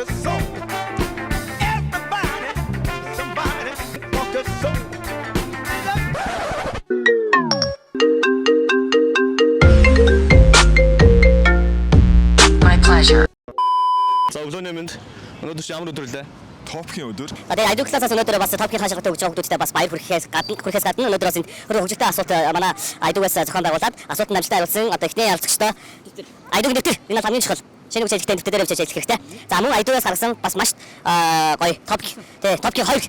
a soul. Everybody, somebody want a soul. My pleasure. За өглөөний мэнд өнөөдөр чи ямар өдөр лээ? Топхийн өдөр. Тэгээ айдуу классаас өнөөдөр бас топхийн хаашаатай өгч байгаа хүмүүстээ бас баяр хүргэхээс гадна өнөөдөр бас энэ хөгжилтэй асуулт манай айдуугаас зохион байгуулад асуултанд амжилттай хариулсан одоо ихний ярилцагчтай айдууг нэртэй энэ бол хамгийн чухал шинэ үйл ажиллагааны төвтэй дээр явж ажиллах хэрэгтэй. За мөн айдуугаас гаргасан бас маш гоё топхийн хоёр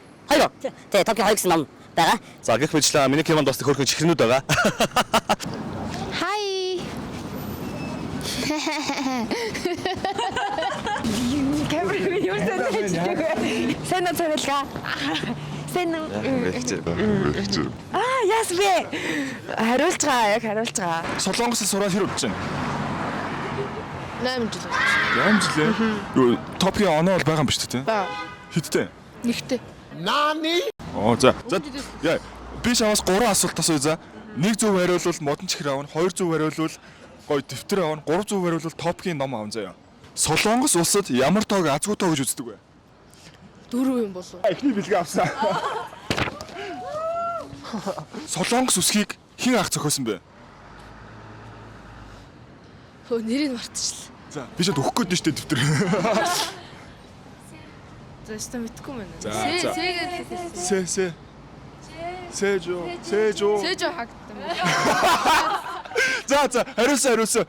топхийн хоёр гэсэн ном байгаа. За гэх мэтлээ миний кемонд бас хөрхөн чихрнүүд байгаа. Hi. Камерыг юу сонирхож Сэн царилга. Сэн яас бэ? Хариулж байгаа. Солонгосын сураад хэр удаж байна? 8 жил. 8 жил. Юу топхийн оноо бол байгаа юм биш үү те? Баа. Хиттэй. Нэгтэй. За. Яа. Би чамаас 3 асуулт асууя за. 1 зөв хариулвал модон чихэр аавна, 2 зөв хариулвал гоё дэвтэр аавна, 3 зөв хариулвал топхийн ном аавна заяа. Солонгос улсад ямар тоог азгүй тоо гэж үздэг вэ? 4 юм болов. Эхний бэлгээ авсан. Солонгос үсгийг хэн анх зохиосон бэ? Хөө нэрийг мартчихлаа. За, би ч өгөх гээд нь штэ дэвтэр. За өстө мэдгүй мэн. Сэ. Сэжо хагдсан. За, хариулсан.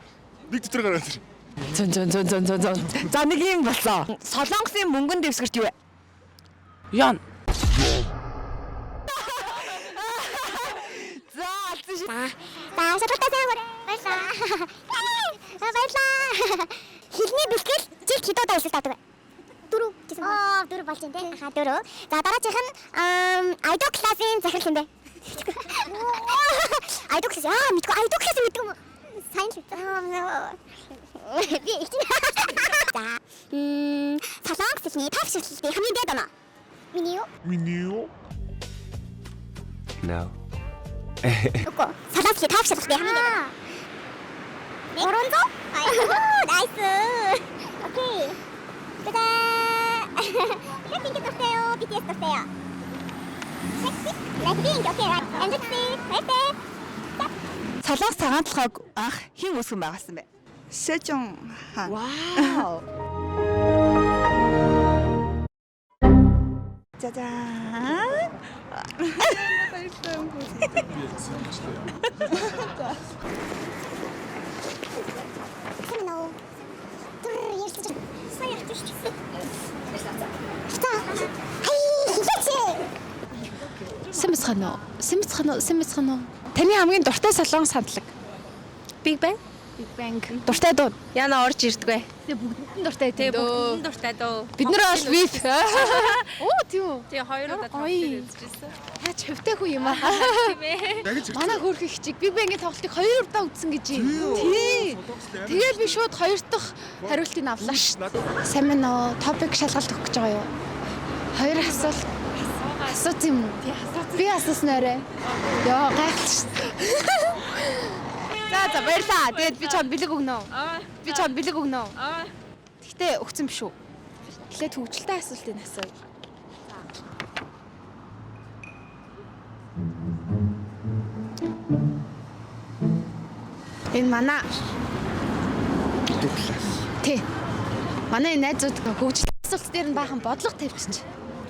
Нэг дэвтэр гараад ир. Зон. За нэг юм болсон. Солонгосын мөнгөн дэвсгэрт юу вэ? Ян. За алцсан шүү. Шалгалтаа сайн гоо. Баярлаа. Хилний бэлтгэл жилд хэд удаа хэлсэн таадаг вэ? 4 гэсэн. 4 болж байна те. 4. За дараачих нь айдуу классын захирал юм бэ? Айдуу класс. Мэдгүй айдуу класс мэдгүй юм. Сайн л. Би их. За. Солонгос хэлний тавшилтын хамгийн дээд оноо. Миний юу? No. Үгүй. Солонгос хэлний тавшилтын хамгийн дээд. 400? Найс. Окей. 짜잔! 블랙핑크 떴어요. BTS 떴어요. 블랙핑크 오케이. 엔드스. 나이스. Солонгос цагаан толгойг анх хэн үүсгэн байгуулсан бэ? Сэжон хаан. Вау. 짜잔. 세미나오. 열쇠 사야 주시죠. 자. 아이, Сэмэцхэнэ. Таны хамгийн дуртай солонгос хамтлаг? Big Bang. Дуртай дуу. Яна орж ирдгвэ. Тэгээ бүгдэнд нь дуртай тийм. Бүгдэнд нь дуртай дуу. Бид нар бол Beef. Оо тийм үү. Тэгээ хоёр удаа тоглож үзчихсэн. Яаж хөвтэй хүн юм аа. Тийм ээ. Манай хөрх их чиг Big Bang-ийн тоглолтыг 2 удаа үзсэн гэж юм. Тийм. Тэгээд би шууд 2 дахь хариултыг авлаа ш. Сайн мэн оо топик шалгалт өгөх гэж байгаа юу? 2 асуулт. Асууц юм уу? Би асууснарэ. Яа гайхалтай ш. За баярлаа. Тэгээд би чамд бэлэг өгнө. Гэтэ өгсөн биш үү? Эхлээд хөвгөлтэй асуултыг асууя. Энэ манай Тэ. Манай найзууд хөгжлийн асуулт дээр нь баахан бодлого тавьчих.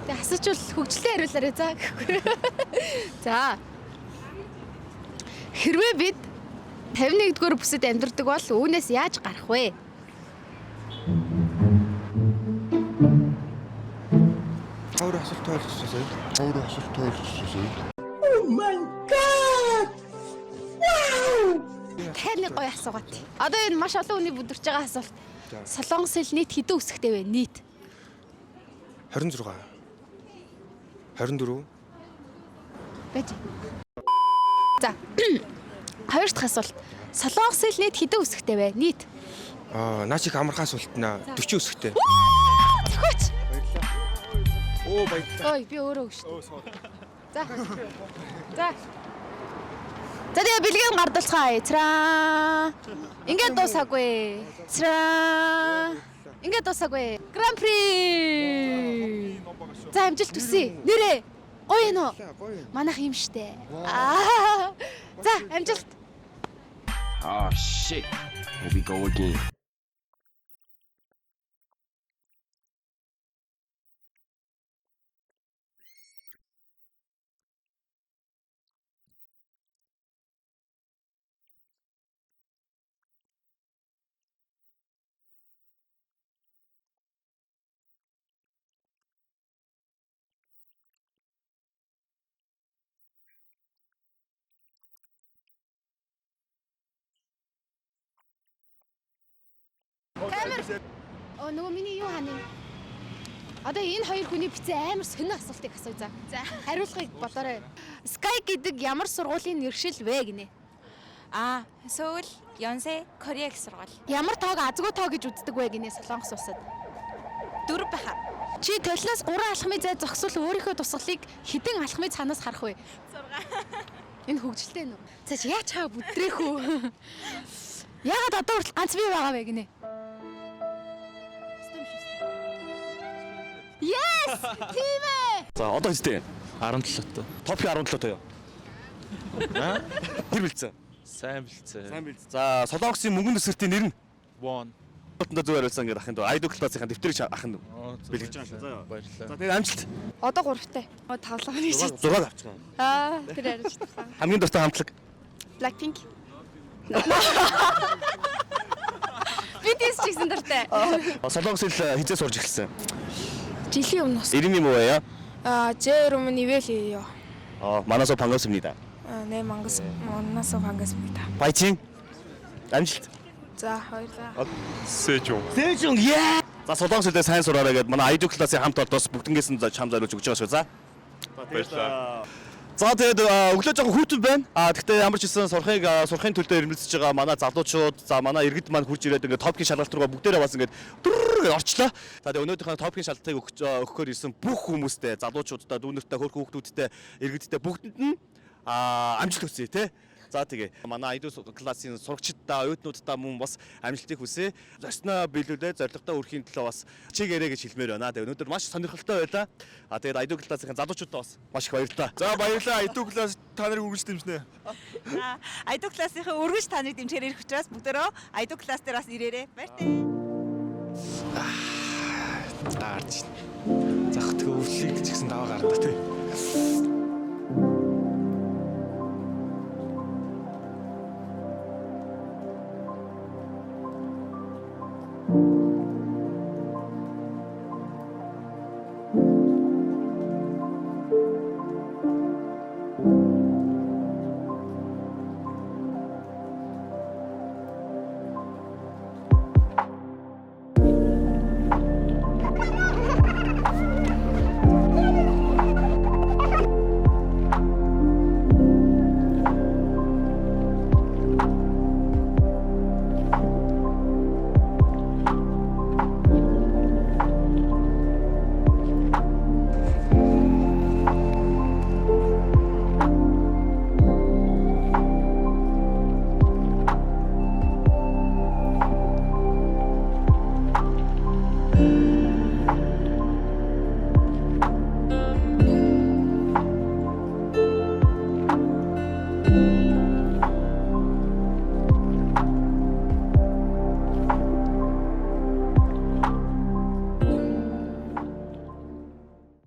Тэгээ асуучвал хөгжлөө хариулаарай за гэхгүй. За. Хэрвээ бид 51-р бүсэд амьдардаг бол үүнээс яаж гарах вэ? Өөр асуулт ойлголцсон. Oh my god. Таны гоё асуугаад. Одоо энэ маш олон хүний бүдэрч байгаа асуулт. Солонгос хэл нийт хэдэн үсэгтэй вэ? Нийт 26. 24. байж. За. Хоёр дахь асуулт. Солонгос хэл нийт хэдэн үсэгтэй вэ? Нийт. Наа чих амархан асуултнаа 40 үсэгтэй. Зохиоч. Оо баярлалаа. Ой би өөрөө өгч. За. За тэгээ бэлгийн гардалцгаа эцраа. Ингээд дуусаагүй. Эцраа. Ингээд дуусаагүй. Гран при. За амжилт хүсье. Нэрээ. Гоё юм уу? Манайх юм штэ. За амжилт. Oh shit. Here we go again. Нөгөө миний юу хань? Одоо энэ хоёр хүний бицээ амар сонир асуултыг асууя за. За хариулгыг бодоорой. Sky гэдэг ямар сургуулийн нэршил вэ гинэ? Сөүл, Yonsei, Корея гэх сургууль. Ямар тоог азгүй тоо гэж үздэг вэ гинэ Солонгос улсад? 4 байхаа. Чи толиноос 3 алхмын зай зогсвол өөрийнхөө тусгалыг хэдэн алхмын цаанаас харах вэ? 6. Энэ хөвгөлтэй нүү. За чи яа чаа бүдрээх үү? Яагаад одоо хүртэл ганц бий байгаа вэ гинэ? Yes! Тийм ээ. За одоо хэвчтэй 17-т. топик 17-т юу? Тэр бэлдсэн. Сайн бэлцээ. Сайн бэлдсэн. За Солонгосын мөнгөн төсвөртийн нэр нь Won. Тотонд зүгээр байлсан гэдэг ахын дөө. Айдо классынхаа дэвтрийг ахын дөө. Бэлгэж байгаа шүү. За Баярлалаа. За тэгээд амжилт. Одоо 3-тай. Тавлагын шиг. 6 авчихсан. Тэр арилж тахаа. Хамгийн дуртай хамтлаг. Blackpink. BTS ч гэсэн дуртай. Солонгос хэл хизээ сурж эхэлсэн. Жилийн өмнөөс. 이름이 뭐예요? 제 이름은 이벨이에요. 만나서 반갑습니다. 네, 만나서 반갑습니다. 파이팅. амжилт. За, хоёрлаа. Сэжон. Сэжон яа. За Солонгос хэлээр сайн сураарай гэдэг манай айдо классын хамт олдоос бүгднгээс нь чам зориулж өгч байгаа шүү. За. Баярлалаа. За тэгээд өглөө жоохон хүүтэн байна. Гэхдээ ямар ч гэсэн сурахын төлөө ирмэлцэж байгаа манай залуучууд, за манай иргэд маань хурж ирээд ингээд топикийн шалгалт руугаа бүгдээрээ бас ингээд гэж орчлоо. За тэгээд өнөөдрийнхөө топикийн шалгалтыг өгөхөөр ирсэн бүх хүмүүстээ, залуучуудтай, дүүнертэй, хөрх хүүхдүүдтэй, иргэдтэй бүгдэнд нь амжилт хүсье тий. За тэгээ манай айдо классын сурагчдаа, оюутнуудтай мөн бас амжилтыг хүсье. Зорсноо биелүүлээ, зорилготой хүрэхийн төлөө бас чигээрээ гэж хэлмээр байна. Тэгээ өнөөдөр маш сонирхолтой байлаа. Тэгээд айдо классын залуучуудаа бас маш их баярлалаа. За баярлалаа. Айдо класс та нарыг үргэлж дэмжнэ. Айдо классын үргэлж та нарыг дэмжээр ирэх учраас бүгдөө айдо класс дээр бас ирээрэй. Баяртай. Таарч. Зах төвлийг ч гэсэн даваа гарна тий.